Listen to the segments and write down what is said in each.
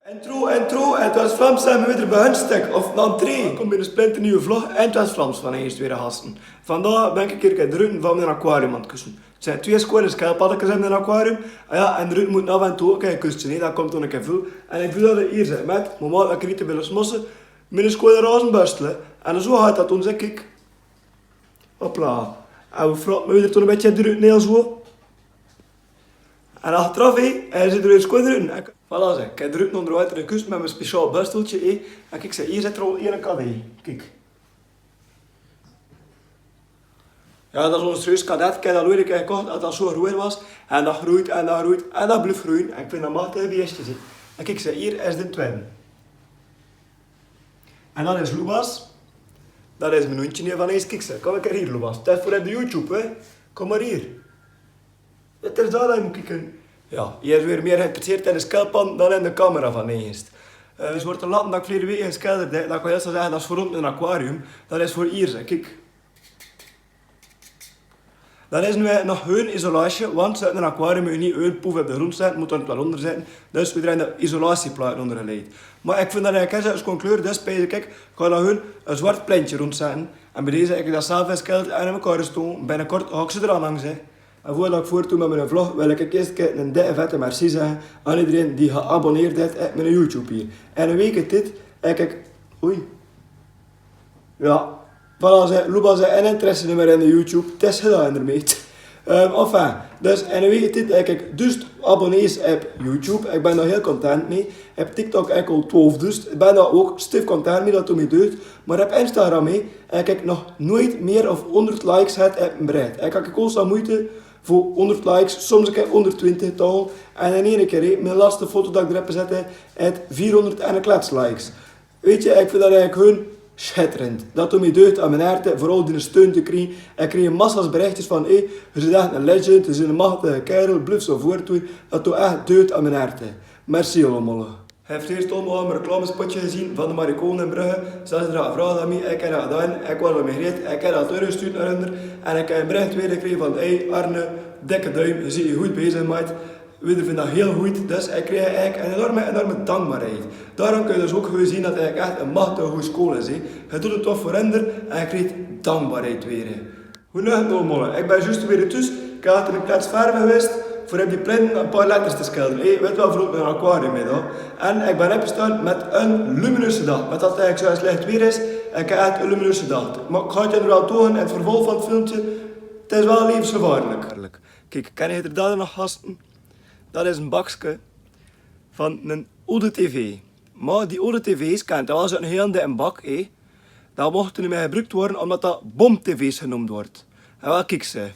Intro, en het was Vlaams zijn we weer bij hun stuk, of een entree. Ik kom bij een splinternieuwe vlog en het was Vlaams van eerst weer gasten. Vandaag ben ik een keer de ruiten van mijn aquarium aan het kussen. Het zijn 2 square schelpaddekjes in mijn aquarium. En de ruiten moeten af en toe ook een kussen, dat komt dan een keer veel. En ik wil dat ik hier zit met, normaal dat ik niet te willen smossen, met een square razenbustelen. En zo gaat dat toen, zeg ik. Hopla. En we vragen me er toen een beetje de ruiten heel zo. En achteraf, hij zit er een square ruiten. Voilà, zeg. Ik heb de ruiten onder water gekust met mijn speciaal busteltje. En kijk, hier zit er al 1 kd. Kijk. Ja, dat is ons serieus kadet. Ik heb dat ooit gekocht dat dat zo groeien was. En dat groeit en dat groeit en dat blijft groeien. En ik vind dat machtig beestjes. En kijk, hier is de tweede. En dat is Lubas. Dat is mijn hondje van eens. Kijk, kom ik hier, Lubas. Dat is voor de YouTube, hè. Kom maar hier. Het is dat je moet kijken. Ja, je is weer meer geïnteresseerd in de schelpan dan in de camera van eerst. Dus wordt te laten dat ik verleden week in schilderde. Dat kan je zo zeggen, dat is voor ons een aquarium. Dat is voor hier, zeg. Kijk. Dat is nu nog hun isolatie, want ze hebben een aquarium moet je niet een poef op de grond zetten, moet er wel onder zitten. Dus we hebben de isolatieplaat onder geleid. Maar ik vind dat eigenlijk als kleur, dus bij kijk, ik ga daar hun een zwart plintje rondzetten. En bij deze heb ik dat zelf in schilderd en in elkaar gestoken. Binnenkort ga ik ze eraan hangen, zeg. En voordat ik voortdoe met mijn vlog, wil ik eerst een dikke vette merci zeggen aan iedereen die geabonneerd heeft op mijn YouTube hier. En een week dit heb ik... Oei. Ja. Voilà, Luba zei en interesse niet meer in de YouTube. Het is gedaan ermee. Enfin, dus in een week dit heb ik dus abonnees op YouTube. Ik ben daar heel content mee. Op TikTok heb ik al 12 dus. Ik ben daar ook stief content mee dat het mij deugd. Maar op Instagram mee heb ik nog nooit meer of 100 likes gehad op mijn bereid. Ik heb constant moeite voor 100 likes, soms ik heb 120 tal. En in één keer, mijn laatste foto dat ik erop gezet heb, het 400 en een klets likes. Weet je, ik vind dat eigenlijk gewoon schitterend. Dat doet me deugd aan mijn herten, vooral die steun te krijgen. Ik kreeg massa's berichtjes van, je bent echt een legend, je bent een machtige kerel, blijf zo voortdoen. Dat doet echt deugd aan mijn herten. Merci allemaal. Hij heeft eerst allemaal een reclamespotje gezien van de Maricoon in Brugge. Ze hadden er gevraagd aan mij, ik heb dat gedaan, ik was ermee gereed, ik heb dat doorgestuurd naar hen. En ik heb een bericht weer gekregen van, hey Arne, dikke duim, je ziet je goed bezig, maat. We vinden dat heel goed, dus ik kreeg eigenlijk een enorme dankbaarheid. Daarom kun je dus ook gewoon zien dat het echt een machtige goede school is. Je doet het toch voor hen en je krijgt dankbaarheid weer. Hoe nu het allemaal? Ik ben juist weer thuis, ik had er een plaats verven geweest voor op die printen een paar letters te schilderen. Weet wel, voor een aquarium mee. En ik ben opgestaan met een lumineuze dag. Met dat het eigenlijk zo slecht weer is, ik heb echt een lumineuze dag. Maar ik ga het je er wel tonen in het vervolg van het filmpje. Het is wel levensgevaarlijk. Kijk, ken je er daar nog gasten? Dat is een bakje van een oude tv. Maar die oude tv's, kent dat was een heel dikke bak. Dat mochten niet meer gebruikt worden omdat dat bom-tv's genoemd wordt. En wel kijk ze.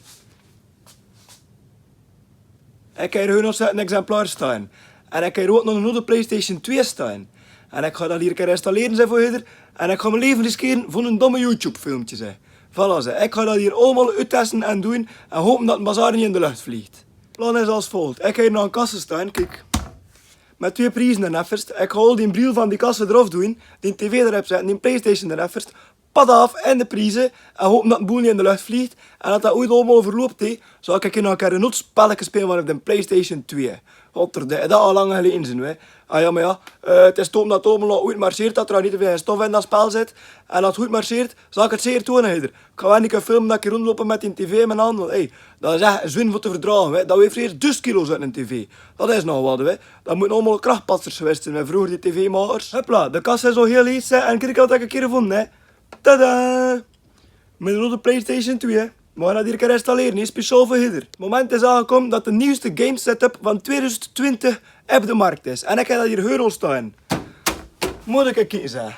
Ik heb hier nog een exemplaar staan. En ik heb hier ook nog een oude PlayStation 2 staan. En ik ga dat hier een keer installeren voor je. En ik ga mijn leven riskeren voor een domme YouTube filmpje. Voilà, ik ga dat hier allemaal uittesten en doen. En hopen dat het bazaar niet in de lucht vliegt. Het plan is als volgt. Ik ga hier nog een kassen staan, kijk. Met 2 prijzen en effers. Ik ga al die bril van die kassen eraf doen. Die tv erop zetten, die PlayStation erop effers. Pad af en de prijzen. En hopen dat het boel niet in de lucht vliegt. En dat dat ooit allemaal verloopt, zal ik hier nog een keer een spelletje spelen van de PlayStation 2. Dat al lang geleden zijn, hè. Ah ja, maar ja, het is toch dat het allemaal goed marcheert, dat er niet te veel stof in dat spel zit. En als het goed marcheert, zal ik het zeer tonen, heider. Ik ga wel niet filmen dat ik rondlopen met die tv in mijn handen. Hey, dat is echt zwin voor te verdragen, hè. Dat weegt eerst 1000 kilo's uit een tv. Dat is nog wat, hè. Dat moeten allemaal krachtpatsers geweest zijn, met vroeger die tv-makers. Hopla, de kast is al heel heet, hè. En kijk, had ik een keer gevonden, hè. Tada! Met een rode PlayStation 2, hè. We gaan dat hier installeren, hè. Speciaal voor Hidder. Het moment is aangekomen dat de nieuwste game setup van 2020 op de markt is. En ik heb dat hier heurel staan. Moet ik kijken zeggen.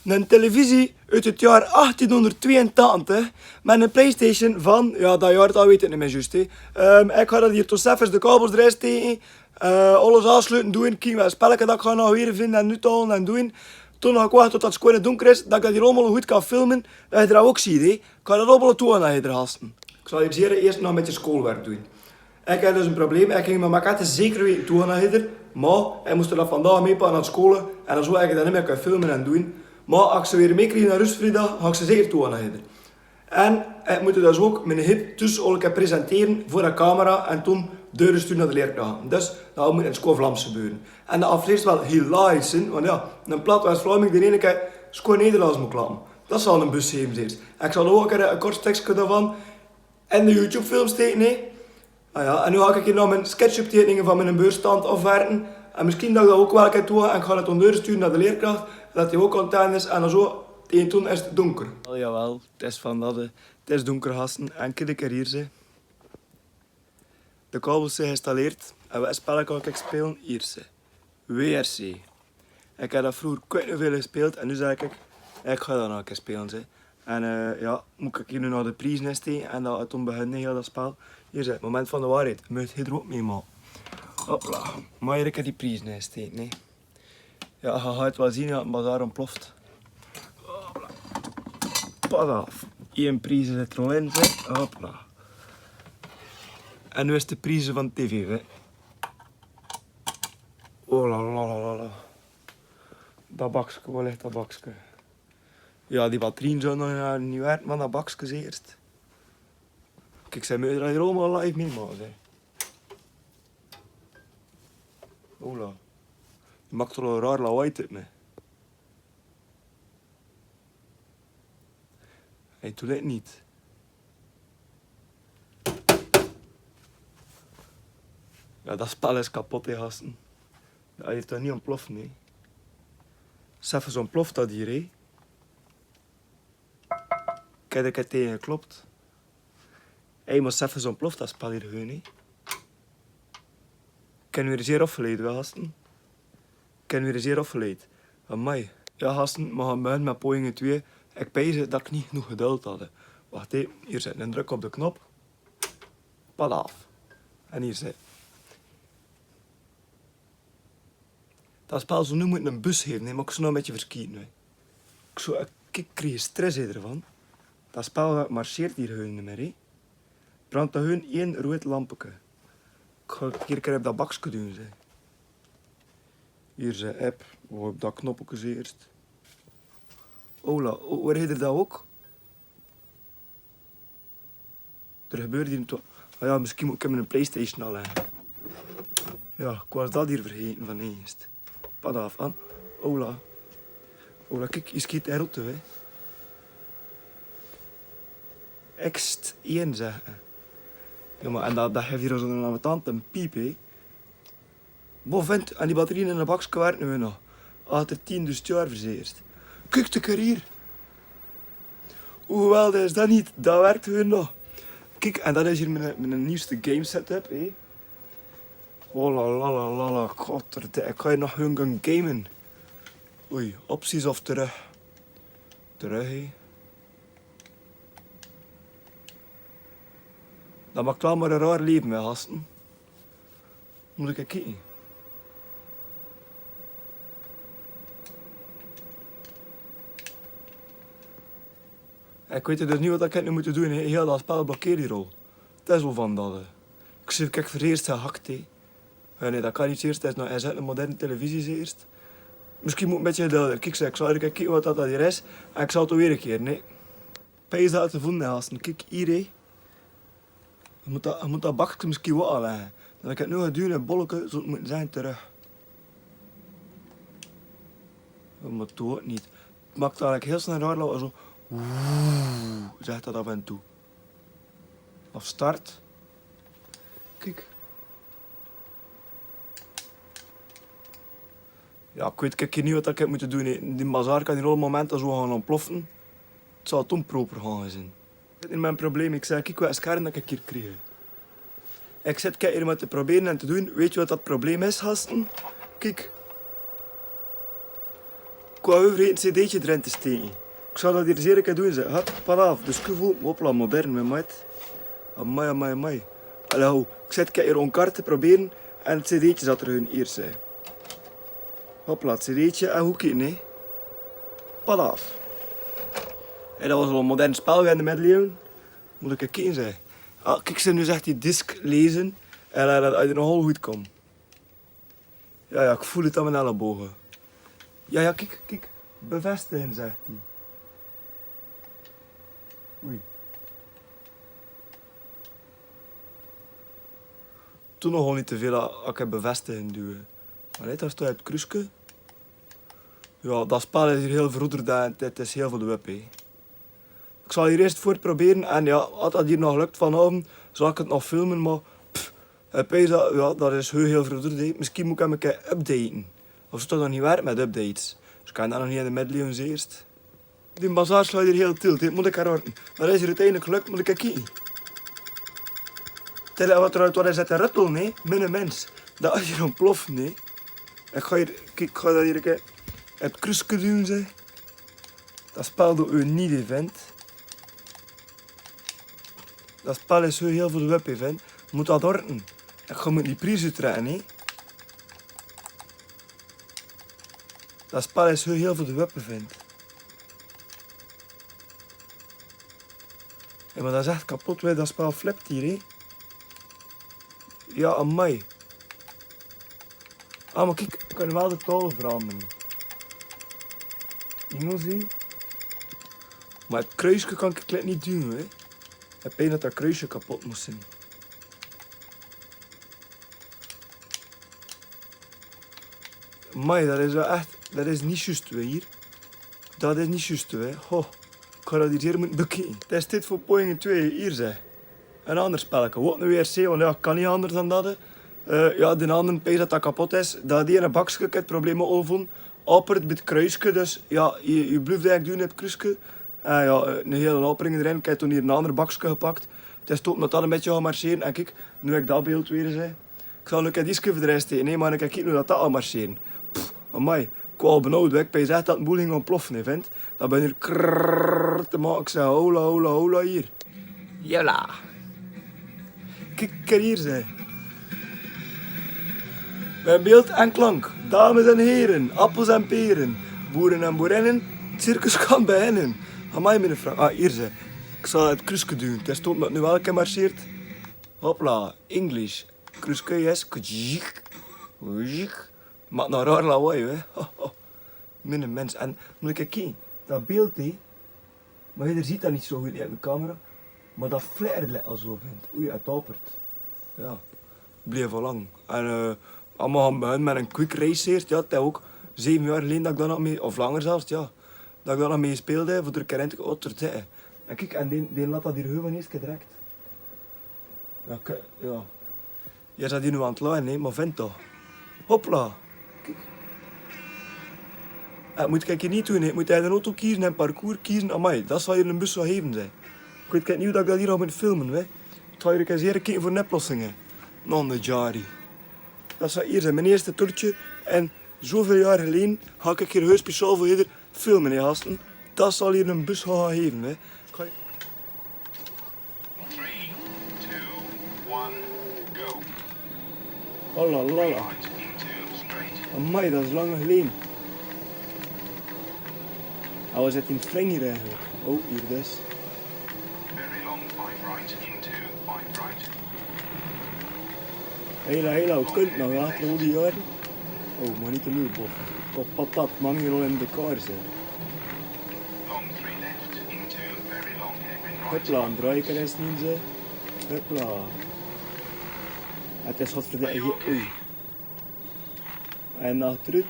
Een televisie uit het jaar 1882 met een PlayStation van, ja dat jaar dat weet ik niet meer juist. Ik ga dat hier tot zelfs de kabels erin steken. Alles aansluiten doen. Kijk welk spelletje dat ik ga nog weer vinden en nu talen en doen. Toen ga ik wachten tot het square donker is, dat ik dat hier allemaal goed kan filmen. Dat je er ook ziet, hè. Ik ga dat allemaal toe aan je er gasten. Ik zal hier zeer eerst nog met je schoolwerk doen. Ik heb dus een probleem. Ik ging mijn maquette zeker weten toe aan je. Maar ik moest er dat vandaag meepakken naar school. En dan zou ik dat niet meer kunnen filmen en doen. Maar als ik ze weer meekrijg naar rustvriedag, ga ik ze zeker toe aan je. En ik moet dus ook mijn hip tussen elkaar presenteren voor de camera en toen doorsturen naar de leerkracht. Dus dat moet in Vlaams gebeuren. En dat afleest wel hilarisch zijn, want ja, een plat West-Vlaming de ene keer schoon Nederlands moet klappen. Dat zal een bus geven eerst. Ik zal ook een kort tekstje daarvan in de YouTube-film steken. Nee. Ah ja, en nu ga ik hier nog mijn SketchUp-tekeningen van mijn beurstand afwerken. En misschien dat ik dat ook wel een keer doe en ik ga het dan doorsturen naar de leerkracht. Dat hij ook content is en dan zo, tegen toen is het donker. Oh jawel, het is van dat. Het is donker, gasten. Enkele keer hier, ze. De kabels zijn geïnstalleerd. En wat spel kan ik spelen? Hier, ze. WRC. Ik heb dat vroeger kwijt veel gespeeld en nu zeg ik ga dat nog een keer spelen. Ze. En ja, moet ik hier nu naar de prijzen steken en dat toen beginnen heel dat spel. Hier zit het moment van de waarheid. Je moet je er ook mee maken. Hopla. Maar ik heb die prijzen steken. Nee. Ja, je gaat het wel zien dat het bazaar ontploft. Hopla. Pas af. Eén prijs zit er al in. Hopla. En nu is de prijzen van de tv. Hè. Oh la la la la. Dat bakje, waar ligt dat bakje? Ja, die batterieën zouden nog niet werken, maar dat bakje eerst. Kijk, zij moeten er hier allemaal live mee maken. Ola. Je maakt er al een raar lawaai uit me. Hij doet het niet. Ja, dat spel is kapot, hè, gasten. Hij heeft toch niet ontploft, nee. Zelfs ontploft dat hier, hè. Kijk, ik heb tegen geklopt. Hé, maar zelfs ontploft dat spel hier gewoon, hè. Ik ben weer zeer afgeleid, gasten. Ik ben weer zeer afgeleid. Amai. Ja, gasten, we gaan beginnen met poging 2. Ik pijs dat ik niet genoeg geduld had. Wacht even, hier zit een druk op de knop. Pad af. En hier zit. Dat spel zou nu moeten een bus geven, maar ik zou nog een beetje verskieten. Ik kreeg stress ervan. Dat spel marcheert hier gewoon niet meer. Hè. Brandt er gewoon één rood lampje. Ik ga een keer op dat bakje doen. Zeg. Hier is een app. Op dat knopje eerst. Ola, hoor je er dat ook? Er gebeurt hier toch. Ah ja, misschien moet ik mijn PlayStation al leggen. Ja, ik was dat hier vergeten van eerst. Pad af aan. Ola. Ola, kijk, je schiet eruit, hè. Ext 1 zeggen. Ja, maar en dat geeft hier zo'n amatant een piep, hè. Bo vent, en die batterieën in de bakje werken nu nog. Achter 10 dus jaar verzeerd. Kijk de hier. Hoe geweldig is dat niet? Dat werkt gewoon nog. Kijk, en dat is hier mijn nieuwste game setup, hè. Oh la la la la la, godverde, ik ga hier nog gewoon gaan gamen. Oei, opties of terug. Terug, hè. Dat maakt wel maar een raar leven, hè, gasten. Moet ik even kijken. Ik weet dus niet wat ik nu moet doen. Heel dat spel blokkeert hier al. Het is wel van dat. Ik zie kijk voor eerst gehakt. Ja, nee, dat kan niet eerst. Hij zet een moderne televisie eerst. Misschien moet ik een beetje geduldig. Kijk, ik zal even kijken wat dat hier is. En ik zal het weer een keer. Nee. Pijs dat te vonden, gasten. Kijk, hier. Hé. Je moet dat bakje misschien wel aanleggen. Dat ik het nu ga doen en bolletje, zou het moeten zijn terug. Ja, maar doe het niet. Het maakt eigenlijk heel snel raar lawaai. Zo. Oeh, zegt dat af en toe. Of start. Kijk. Ja, ik weet kijk niet wat ik heb moeten doen. Die bazaar kan hier alle momenten zo gaan ontploffen. Het zal toen proper gaan zijn. Dit is mijn probleem. Ik zeg, kijk wat scherm dat ik hier kreeg. Ik zit hier maar te proberen en te doen. Weet je wat dat probleem is, gasten? Kijk. Ik wou over een cd'tje erin te steken. Ik zal dat hier zeer een keer doen. Zeg. Hop, pad af. Dus kuvo, hopla, modern, mijn maat. Amai, amai, amai. Allee, ik zit hier om kaart te proberen en het cd'tje zat er hun hier, zeg. Hopla, het cd'tje en hoekje, nee. Pad af. Hey, dat was al een modern spel in de middeleeuwen. Moet ik kijken, zeg. Ah, kijk, ze nu zegt die disc lezen en dat uit er nogal goed komt. Ja, ja, ik voel het aan mijn ellebogen. Ja, ja, kijk, kijk. Bevestigen, zegt hij. Oei. toen nog niet te veel als ik heb bevestiging duwen. Maar dat staat het kruisje. Ja, dat spel is hier heel verouderd en het is heel veel de web. Ik zal hier eerst voor het proberen en ja, als dat hier nog lukt vanavond, zal ik het nog filmen, maar ja, dat is heel verouderd. Misschien moet ik hem een keer updaten. Of zou dat niet werkt met updates? Dus ik kan dat nog niet in de middeleeuwen eerst. Die bazaar slaat hier heel tilt, moet ik herhorten. Maar is hier uiteindelijk gelukt, moet ik kijken. Wat is het te ruttelen, nee? Mijn mens. Dat is hier ontploft, nee. Ik ga dat hier een keer het kruisje doen, zeg. Dat spel doet u niet, event. Dat spel is heel veel web, event. Moet dat horten. Ik ga met die prijs uitrekken, nee. Dat spel is heel veel web, event. Ja, maar dat is echt kapot, wij. Dat spel flipt hier, hè. Ja, amai. Ah, maar kijk, ik kan wel de talen veranderen. Engels, hè. Maar het kruisje kan ik niet doen, hè. Ik heb pijn dat dat kruisje kapot moest zijn. Amai, dat is wel echt... Dat is niet juist, hè, hier. Dat is niet juist, hè. Ho, ik ga dat hier zeer moeten bekijken. Het is dit voor poging 2, hier, zeg. Een ander spelletje. Wat nu WRC, want ja, ik kan niet anders dan dat. Ja, de andere pijs dat kapot is. Dat die in een bakje, ik het probleem overvonden. Appert bij het kruisje, dus ja, je blijft eigenlijk doen het kruisje. Ja, een hele opering erin. Ik heb toen hier een ander bakje gepakt. Het is tot dat dat een beetje gaat marcheren. En kijk, nu heb ik dat beeld weer zei. Ik zal nu een die schuf erin steken, nee, maar ik kijk hoe dat gaat marcheren. Amai, ik wou benauwd. Ik pijs echt dat het boel ging ontploffen, vent. Dat ben hier krrrr te maken. Ik zeg, hola, hola, hola hier. Jella. Kijk hier, zeg. Bij beeld en klank, dames en heren, appels en peren, boeren en boerinnen, het circus kan beginnen. Amai, meneer Frank. Ah, hier, zeg. Ik zal het kruisje doen. Het stond dat nu wel een keer marcheert. Hopla, English. Kruisje, yes. Kujik. Kujik. Maakt nou raar lawaai, hè. Meneer mens. En moet ik kijken, dat beeld, hè. Maar je ziet dat niet zo goed in de camera. Maar dat flikkerde al zo, vindt. Oei, het hapert. Ja, bleef al lang. En allemaal gaan beginnen met een quick race eerst. Ja, het is ook 7 jaar geleden dat ik daar nog mee, of langer zelfs, ja. Dat ik daar nog mee speelde, voor de keer in te zitten. En kijk, en die laat dat hier gewoon eerst direct. Ja, ja. Jij zat hier nu aan het laaien, nee, maar vindt toch. Hopla. Kijk. Dat moet ik niet doen, ik moet hij de auto kiezen en parcours kiezen. Amai, dat zal hier een bus wel geven zijn. Ik weet niet hoe dat ik dat hier al moet filmen, hè. Ik ga hier eens kijken voor neplossingen. Non de Jari. Dat zou hier zijn, mijn eerste toertje. En zoveel jaar geleden ga ik hier heel speciaal voor ieder filmen, hè, gasten. Dat zal hier een bus gaan geven, hè. 3, 2, 1, go. Lala, lala. Right into straight. Amai, dat is lang geleden. Hij was het in Freng hier eigenlijk. Oh, hier dus. Very long 5 right into 5 right. Heel oud kunt nog achter al die jaren. Oh, maar niet te luid, boffen. Tot patat, man hier al in de kar zijn. Long 3 left into very long hairpin right. Hupla, een draaien is niet zo. Hupla. Het is wat voor de oei. En achteruit.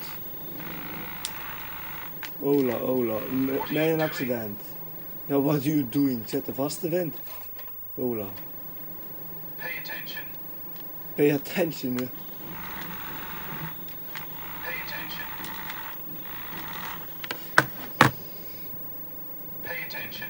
Ola, ola. Met een accident. Ja, what are you doing? Zet de vaste wind. Ola. Pay attention. Pay attention, hè. Pay attention. Pay attention.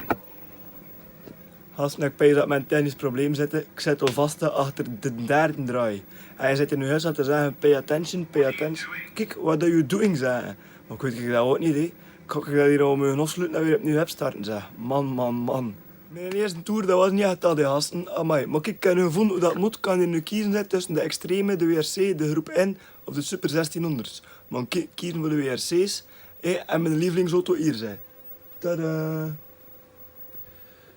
Als ik bij dat mijn tennisprobleem zitten, ik zit al vast achter de derde draai. En hij zit in uw huis aan te zeggen, pay attention, pay attention. Kijk, what are you doing, zeggen. Maar ik weet dat ook niet, hè. Ik ga dat hier al mijn afsluiten en weer opnieuw opstarten, zeg. Man, man, man. Mijn eerste tour, dat was niet echt dat, de gasten. Amai. Maar kijk, ik heb nu gevonden hoe dat moet. Ik kan hier nu kiezen tussen de extreme, de WRC, de groep N of de Super 1600's. Maar ik kiezen voor de WRC's en mijn lievelingsauto hier, zeg. Tadaa.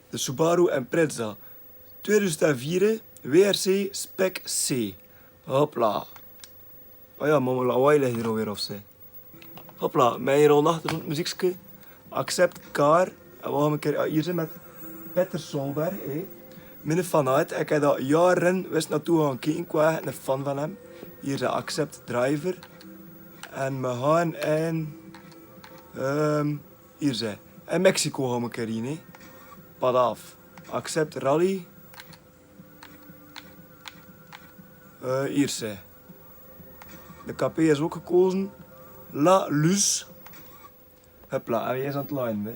De Subaru Impreza. 2004, WRC Spec C. Hopla. Oh ja, maar mijn lawaai ligt hier alweer af, zeg. Hopla, mij hier al achter het muziekje. Accept car. En we gaan een keer hier zijn met Petter Solberg. Mijn vanuit, ik heb dat jaren wist naartoe gaan kijken, ik was echt een fan van hem. Hier is Accept Driver. En we gaan in... hier zijn. In Mexico gaan we een keer in, hè. Pad af. Accept Rally. Hier zijn. De KP is ook gekozen. La Luz. Hopla, en jij is aan het line, hè.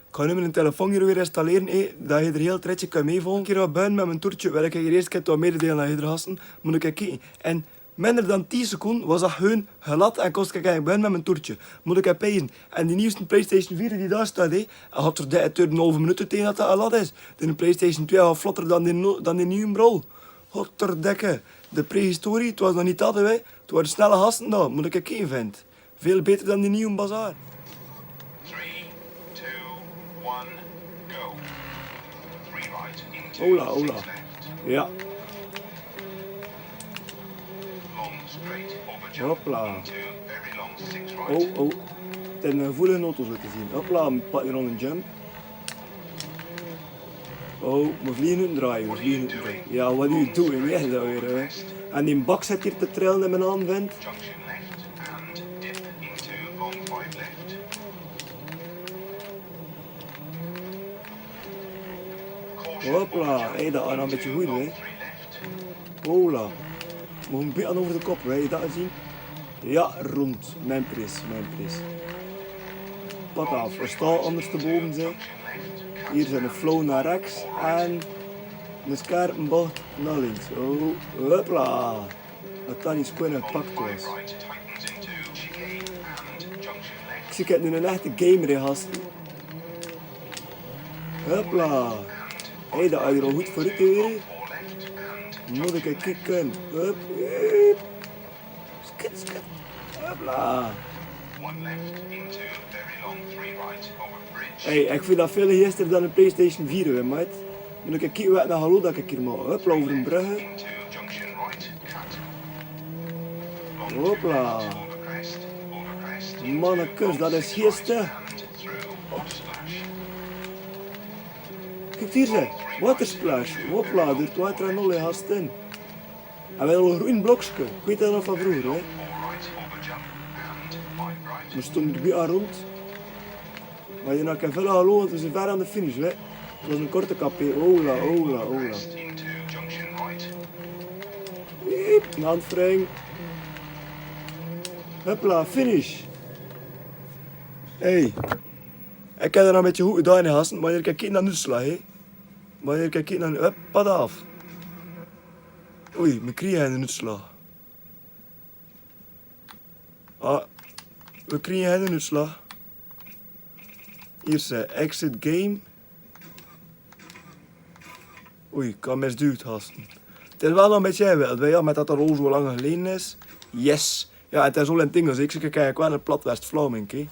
Ik ga nu mijn telefoon hier weer installeren, dat je er heel het ritje kan meevolgen. Een keer wat buiten met mijn toertje, wil ik hier eerst wat mededelen aan je gasten. Moet ik kijken. En minder dan 10 seconden was dat gewoon gelat en kost ik buiten met mijn toertje. Moet ik pezen. En die nieuwste PlayStation 4 die daar staat, hij had er een halve minuut tegen dat dat gelat is. De PlayStation 2 gaat vlotter dan die nieuwe brol. Godverdikke. De prehistorie, het was nog niet dat, hè. Het waren snelle gasten daar, moet ik kijken, vind. Veel beter dan die nieuwe bazaar. 3, 2, 1, go. 3 right into Hola, 6 hola. left. Ja. Long straight over jump Hopla. into very long 6 right. Oh. Het is een volle auto zo te zien. Hopla, we pakken hier al een jump. Oh, we vliegen nu draaien, we vliegen nu draaien. Ja, what are you doing? Ja, dat weer, hè. En die bak zit hier te trillen in mijn hand, vindt. Junction left and dip into long 5 left. Caution Hopla, over jump hey, dat gaat een beetje into goed, long hè. 3 left. Hola. We gaan een beetje over de kop, wil je dat zien? Ja, rond. Mijn prijs, mijn prijs. Pad af, we staan ondersteboven, zeg. Hier zijn een flow naar rechts en een scherpenbocht naar links. Oh, hopla. Dat kan niet kunnen gepakt was. Right tightens into chicane and junction left. Ik zie het nu een echte gamer, hè, gasten. Hopla. Hé, dat had je er al goed voor uit, hè. 4 left and Moet ik kijken. Hup, hup. Skit. Hopla. 1 left into very long 3 right over bridge. Hey, ik vind dat veel geestiger dan een PlayStation 4, hè, mate. Moet ik kijken wat naar hallo dat ik hier maak. Hopla, over een brug. Into junction right cut. Long Hopla. over crest. Mannekes, dat is geestig. And through off splash. Kijk hier, zeg. Watersplash. Hopla, er is water en olie gasten. En wel een groen blokje. Ik weet dat nog van vroeger, hè. 4 right over jump and 5 right. We stonden er bij aan rond. Maar je nou kan veel hallo, want we zijn ver aan de finish, hè. Het was een korte kapé. Hola. Crest into junction right. Hiep, een handwring. Hopla, finish. Hey. Ik heb er nog een beetje goed gedaan, hè, gasten. Maar je kan kijken naar de uitslag, hè. Maar je kan kijken naar... Hup, pad af. Oei, me krijgen een uitslag. Ah, we krijgen een uitslag. Hier zijn exit game. Oei, ik had misduwd, gasten. Het is wel nog een beetje wild, ja, met dat al zo lang geleden is. Yes. Ja, het is al een ding, dus ik kijk wel een plat West-Vlaming, hè.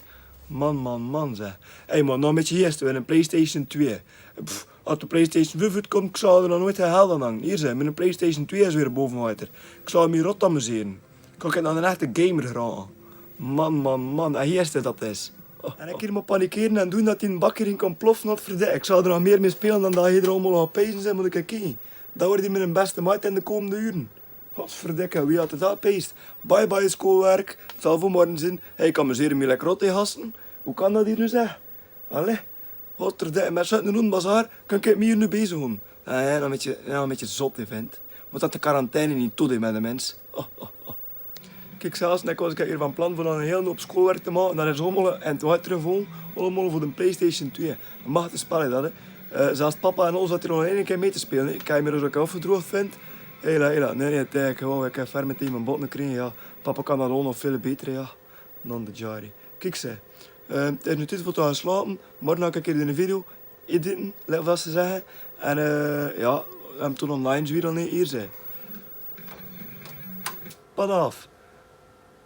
Man, zeg. Hé, man, nog een beetje eerst, we hebben een PlayStation 2. Pff, als de PlayStation 5 uitkomt, ik zou er nog nooit geld aan hangen. Hier zijn, mijn PlayStation 2 is weer bovenwater. Ik zou hem hier rot amuseren. Ik kan dan een echte gamer geraken. Man. En eerst dat is. En ik hier maar panikeren en doen dat die een bakker in kan ploffen, wat verdikken. Ik zou er nog meer mee spelen dan dat je er allemaal gaat pezen zijn, moet ik kijken. Dat wordt mijn beste maat in de komende uren. Godverdikke, wie had het dat peest? Bye schoolwerk, het zal voor morgen zijn. Hij kan me zeer meer lekker rot gasten. Hoe kan dat hier nu zeggen? Allee, godverdikke, met zo'n een bazaar kan ik me hier nu bezig gaan. Ja, een beetje zot, vent. Want dat de quarantaine niet doet met de mens. Kijk, zelfs ik was hier van plan voor een hele hoop schoolwerk te maken. Dat is allemaal en het watervol, allemaal voor de PlayStation 2. Een machtig spel is dat, hè. Zelfs papa en ons zat er nog één keer mee te spelen. Hè. Ik kan je me er ook afgedroogd vind. Hela. Nee, gewoon, ik heb ver meteen mijn botten gekregen, ja. Papa kan dat al nog veel beter, ja. Dan de Jari. Kijk, ze. Het is nu tijd voor te gaan slapen. Morgen ga ik een een video editen, laat vast te zeggen. En ja, we hebben toen online weer al hier zijn. Pad af.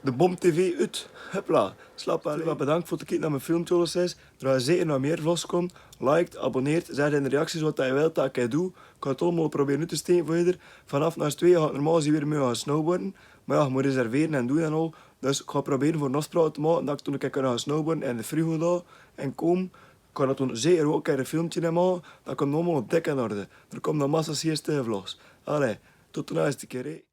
De Bom TV uit. Hopla. Slaap wel. Bedankt voor het kijken naar mijn filmtjoles. Er gaat zeker nog meer vlogs komen. Like, abonneert, zeg in de reacties wat je wilt dat ik doe. Ik ga het allemaal proberen uit te steken voor je. Vanaf na 2 ga ik normaal weer mee gaan snowboarden. Maar ja, je moet reserveren en doen en al. Dus ik ga proberen voor een afspraak te maken dat ik toen ik kan gaan snowboarden in de frigo daar. En kom. ga dat toen zeker ook een filmpje in maken. Dat komt allemaal op dik in orde. Er komt een massa CST-vlogs. Allee, tot de laatste keer. Hè.